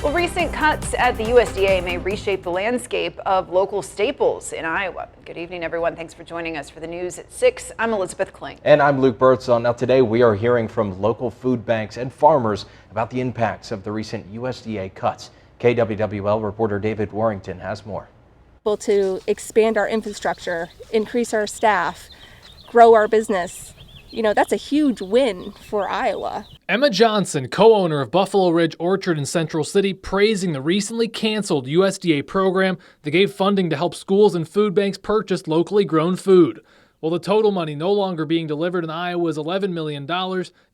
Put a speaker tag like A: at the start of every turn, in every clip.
A: Well, recent cuts at the USDA may reshape the landscape of local staples in Iowa. Good evening, everyone. Thanks for joining us for the news at 6. I'm Elizabeth Kling.
B: And I'm Luke Birdsall. Now today we are hearing from local food banks and farmers about the impacts of the recent USDA cuts. KWWL reporter David Warrington has more.
C: To expand our infrastructure, increase our staff, grow our business. That's a huge win for Iowa.
D: Emma Johnson, co-owner of Buffalo Ridge Orchard in Central City, praising the recently canceled USDA program that gave funding to help schools and food banks purchase locally grown food. While the total money no longer being delivered in Iowa is $11 million,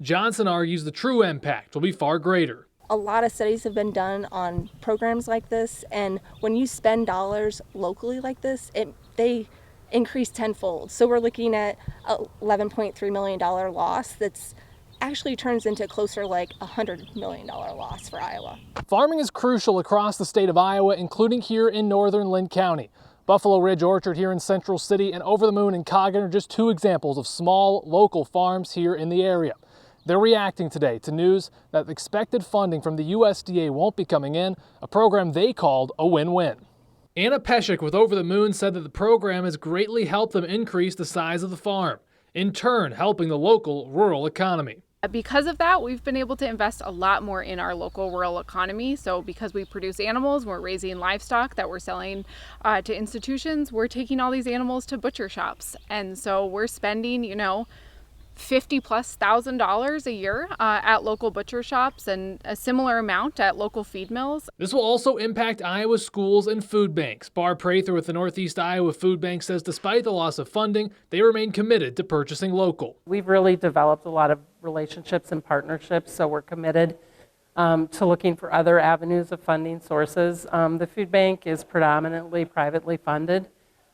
D: Johnson argues the true impact will be far greater.
C: A lot of studies have been done on programs like this, and when you spend dollars locally like this, they increase tenfold. So we're looking at a $11.3 million loss that's actually turns into closer like $100 million loss for Iowa.
D: Farming is crucial across the state of Iowa, including here in northern Linn County. Buffalo Ridge Orchard here in Central City and Over the Moon in Coggan are just two examples of small local farms here in the area. They're reacting today to news that expected funding from the USDA won't be coming in, a program they called a win-win. Anna Peshek with Over the Moon said that the program has greatly helped them increase the size of the farm, in turn helping the local rural economy.
E: Because of that, we've been able to invest a lot more in our local rural economy. So because we produce animals, we're raising livestock that we're selling to institutions, we're taking all these animals to butcher shops. And so we're spending, $50,000+ a year at local butcher shops and a similar amount at local feed mills.
D: This will also impact Iowa schools and food banks. Barb Prather with the Northeast Iowa Food Bank says despite the loss of funding, they remain committed to purchasing local.
F: We've really developed a lot of relationships and partnerships, so we're committed to looking for other avenues of funding sources. The food bank is predominantly privately funded,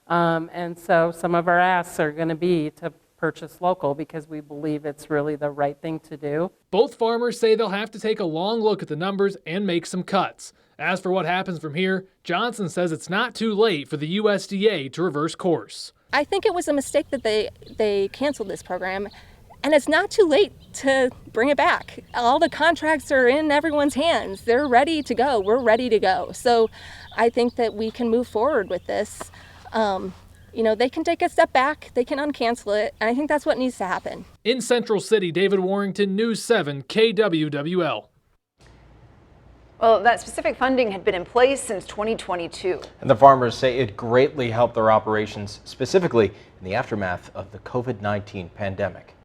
F: and so some of our asks are going to be to purchase local because we believe it's really the right thing to do.
D: Both farmers say they'll have to take a long look at the numbers and make some cuts. As for what happens from here, Johnson says it's not too late for the USDA to reverse course.
C: I think it was a mistake that they canceled this program, and it's not too late to bring it back. All the contracts are in everyone's hands. They're ready to go. We're ready to go. So I think that we can move forward with this. They can take a step back, they can uncancel it, and I think that's what needs to happen.
D: In Central City, David Warrington, News 7, KWWL.
A: Well, that specific funding had been in place since 2022.
B: And the farmers say it greatly helped their operations, specifically in the aftermath of the COVID-19 pandemic.